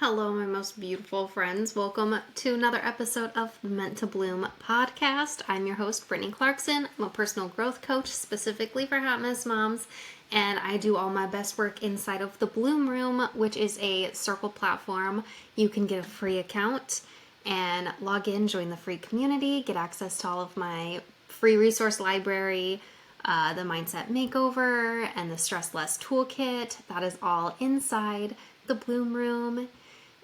Hello, my most beautiful friends. Welcome to another episode of the Meant to Bloom podcast. I'm your host, Brittany Clarkson. I'm a personal growth coach specifically for hot mess moms, and I do all my best work inside of the Bloom Room, which is a circle platform. You can get a free account and log in, join the free community, get access to all of my free resource library, the Mindset Makeover, and the Stress Less Toolkit. That is all inside the Bloom Room.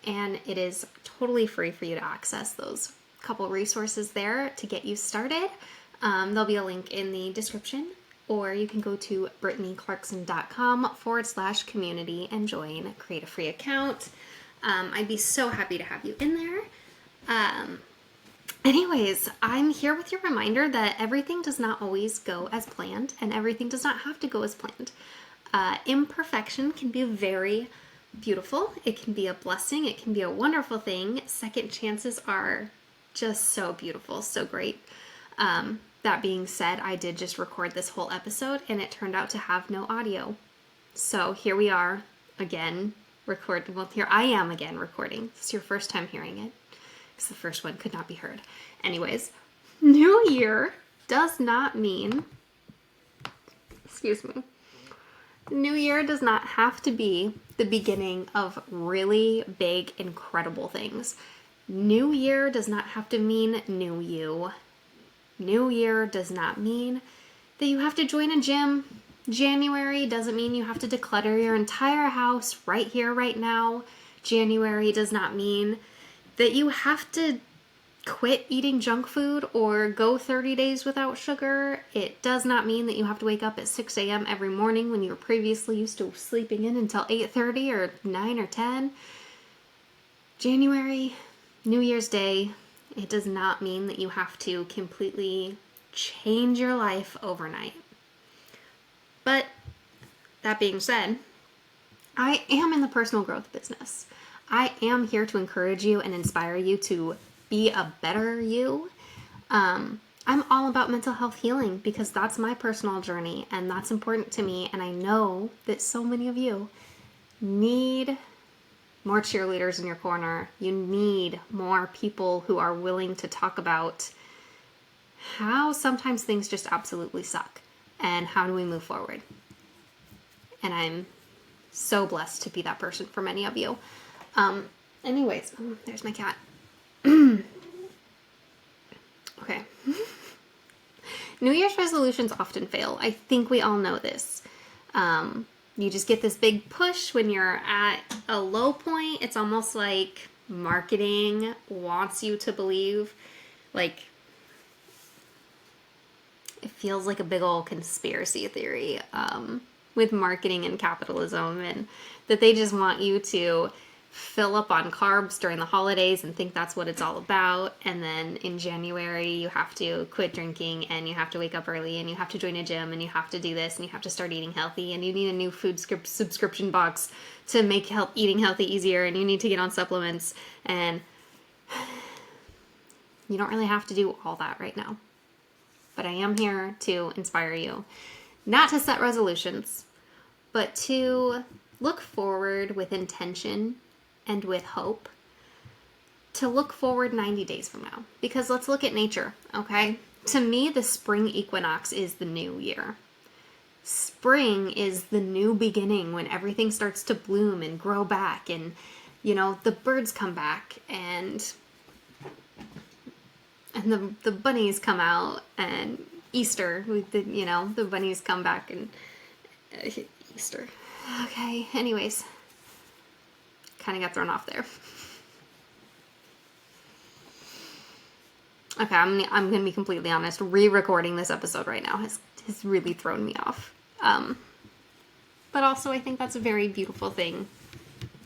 And it is totally free for you to access those couple resources there to get you started. There'll be a link in the description, or you can go to brittanyclarkson.com/community and join, create a free account. I'd be so happy to have you in there. Anyways, I'm here with your reminder that everything does not always go as planned, and everything does not have to go as planned. Imperfection can be very beautiful. It can be a blessing. It can be a wonderful thing. Second chances are just so beautiful, so great. That being said, I did just record this whole episode and it turned out to have no audio. So here we are again recording. Well, here I am again recording. This is your first time hearing it because the first one could not be heard. Anyways, New Year does not mean, New Year does not have to be the beginning of really big, incredible things. New Year does not have to mean new you. New Year does not mean that you have to join a gym. January doesn't mean you have to declutter your entire house right here, right now. January does not mean that you have to quit eating junk food or go 30 days without sugar. It does not mean that you have to wake up at 6 a.m. every morning when you were previously used to sleeping in until 8:30 or 9 or 10. January, New Year's Day, it does not mean that you have to completely change your life overnight. But that being said, I am in the personal growth business. I am here to encourage you and inspire you to be a better you. I'm all about mental health healing because that's my personal journey and that's important to me. And I know that so many of you need more cheerleaders in your corner. You need more people who are willing to talk about how sometimes things just absolutely suck and how do we move forward. And I'm so blessed to be that person for many of you. Anyways, there's my cat. Okay. New Year's resolutions often fail. I think we all know this. You just get this big push when you're at a low point. It's almost like marketing wants you to believe, like, it feels like a big old conspiracy theory with marketing and capitalism, and that they just want you to fill up on carbs during the holidays and think that's what it's all about. And then in January, you have to quit drinking and you have to wake up early and you have to join a gym and you have to do this and you have to start eating healthy and you need a new food subscription box to make eating healthy easier and you need to get on supplements. And you don't really have to do all that right now. But I am here to inspire you, not to set resolutions, but to look forward with intention and with hope, to look forward 90 days from now. Because let's look at nature, okay? To me, the spring equinox is the new year. Spring is the new beginning when everything starts to bloom and grow back and, you know, the birds come back and the bunnies come out and Easter, the bunnies come back and Easter. Okay, anyways. Kind of got thrown off there. Okay, I'm going to be completely honest. Re-recording this episode right now has really thrown me off. But also I think that's a very beautiful thing.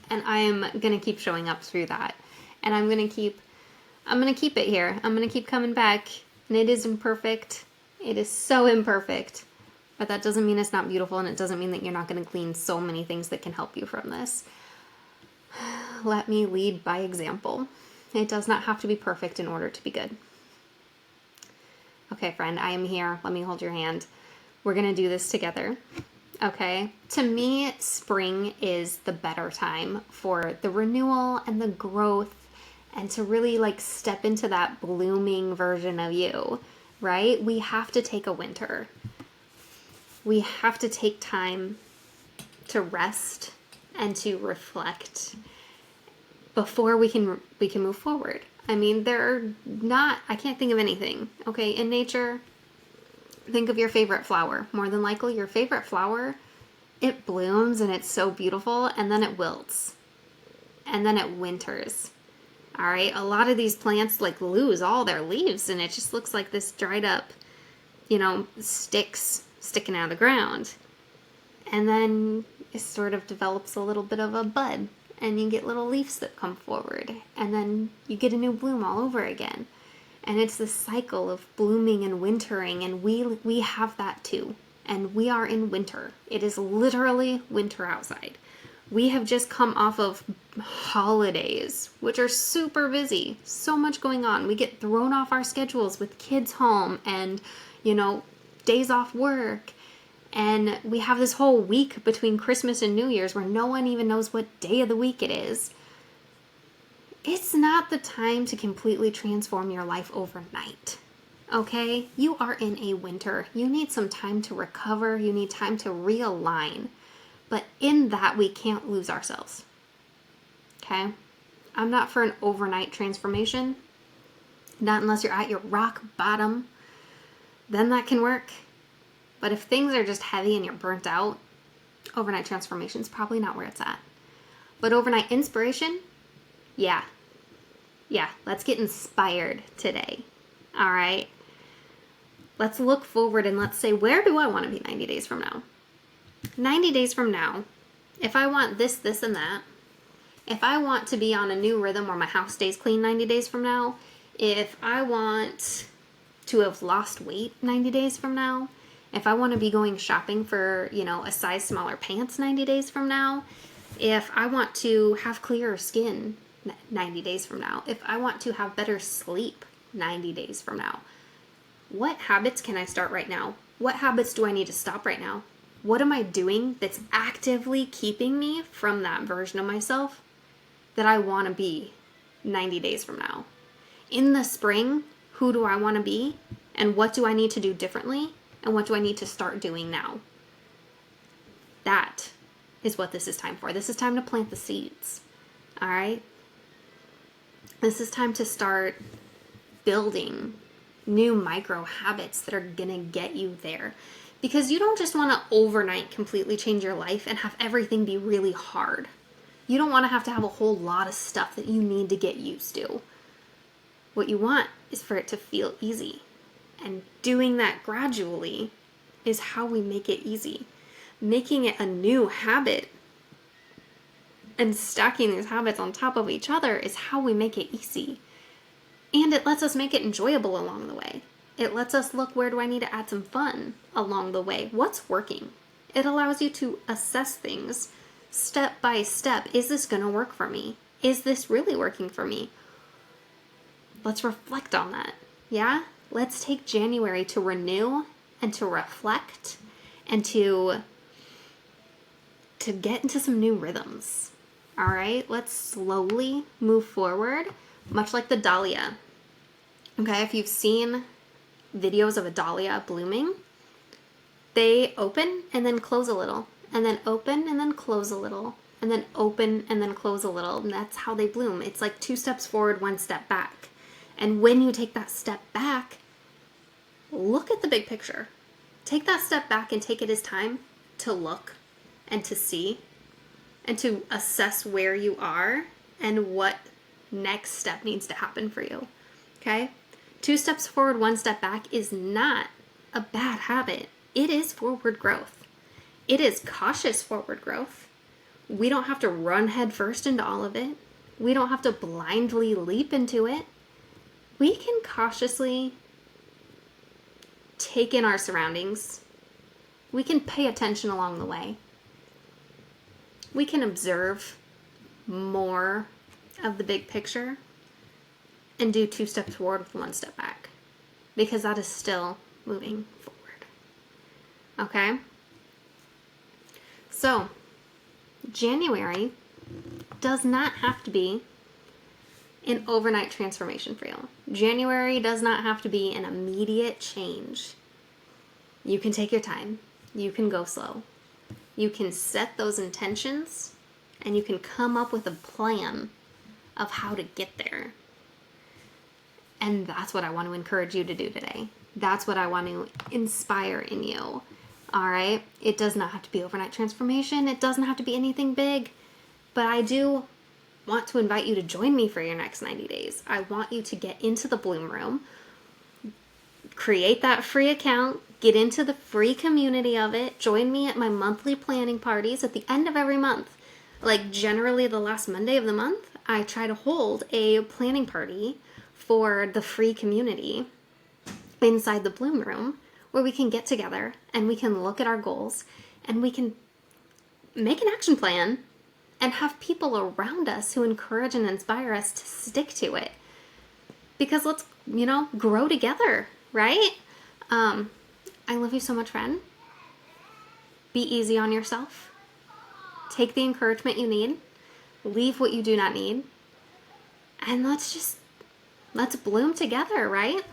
And I am going to keep showing up through that. And I'm going to keep it here. I'm going to keep coming back. And it is imperfect. It is so imperfect. But that doesn't mean it's not beautiful, and it doesn't mean that you're not going to glean so many things that can help you from this. Let me lead by example. It does not have to be perfect in order to be good. Okay, friend, I am here. Let me hold your hand. We're going to do this together. Okay? To me, spring is the better time for the renewal and the growth and to really like step into that blooming version of you, right? We have to take a winter. We have to take time to rest and to reflect before we can move forward. I mean, I can't think of anything. Okay, in nature, think of your favorite flower. More than likely, your favorite flower, it blooms and it's so beautiful, and then it wilts. And then it winters. All right, a lot of these plants like lose all their leaves, and it just looks like this dried up, sticks sticking out of the ground. And then it sort of develops a little bit of a bud, and you get little leaves that come forward, and then you get a new bloom all over again. And it's this cycle of blooming and wintering, and we have that too. And we are in winter. It is literally winter outside. We have just come off of holidays, which are super busy. So much going on. We get thrown off our schedules with kids home and, days off work. And we have this whole week between Christmas and New Year's where no one even knows what day of the week it is. It's not the time to completely transform your life overnight. Okay? You are in a winter. You need some time to recover. You need time to realign. But in that, we can't lose ourselves. Okay? I'm not for an overnight transformation. Not unless you're at your rock bottom. Then that can work. But if things are just heavy and you're burnt out, overnight transformation is probably not where it's at. But overnight inspiration, yeah, let's get inspired today. All right? Let's look forward and let's say, where do I want to be 90 days from now? 90 days from now, if I want this, this, and that, if I want to be on a new rhythm where my house stays clean 90 days from now, if I want to have lost weight 90 days from now, if I want to be going shopping for, a size smaller pants 90 days from now, if I want to have clearer skin 90 days from now, if I want to have better sleep 90 days from now, what habits can I start right now? What habits do I need to stop right now? What am I doing that's actively keeping me from that version of myself that I want to be 90 days from now? In the spring, who do I want to be? And what do I need to do differently? And what do I need to start doing now? That is what this is time for. This is time to plant the seeds. All right? This is time to start building new micro habits that are going to get you there. Because you don't just want to overnight completely change your life and have everything be really hard. You don't want to have a whole lot of stuff that you need to get used to. What you want is for it to feel easy. And doing that gradually is how we make it easy. Making it a new habit and stacking these habits on top of each other is how we make it easy. And it lets us make it enjoyable along the way. It lets us look, where do I need to add some fun along the way? What's working? It allows you to assess things step by step. Is this going to work for me? Is this really working for me? Let's reflect on that. Yeah? Let's take January to renew and to reflect and to get into some new rhythms. All right? Let's slowly move forward, much like the dahlia. Okay, if you've seen videos of a dahlia blooming, they open and then close a little, and then open and then close a little, and then open and then close a little, and that's how they bloom. It's like 2 steps forward, 1 step back. And when you take that step back, look at the big picture. Take that step back and take it as time to look and to see and to assess where you are and what next step needs to happen for you. Okay? 2 steps forward, 1 step back is not a bad habit. It is forward growth. It is cautious forward growth. We don't have to run headfirst into all of it. We don't have to blindly leap into it. We can cautiously take in our surroundings. We can pay attention along the way. We can observe more of the big picture and do 2 steps forward with 1 step back, because that is still moving forward. Okay? So, January does not have to be an overnight transformation for you. January does not have to be an immediate change. You can take your time. You can go slow. You can set those intentions and you can come up with a plan of how to get there. And that's what I want to encourage you to do today. That's what I want to inspire in you. All right? It does not have to be overnight transformation. It doesn't have to be anything big. But I do want to invite you to join me for your next 90 days. I want you to get into the Bloom Room, create that free account, get into the free community of it, join me at my monthly planning parties at the end of every month. Like generally the last Monday of the month, I try to hold a planning party for the free community inside the Bloom Room where we can get together and we can look at our goals and we can make an action plan and have people around us who encourage and inspire us to stick to it. Because let's, grow together, right? I love you so much, friend. Be easy on yourself. Take the encouragement you need. Leave what you do not need. And let's bloom together, right?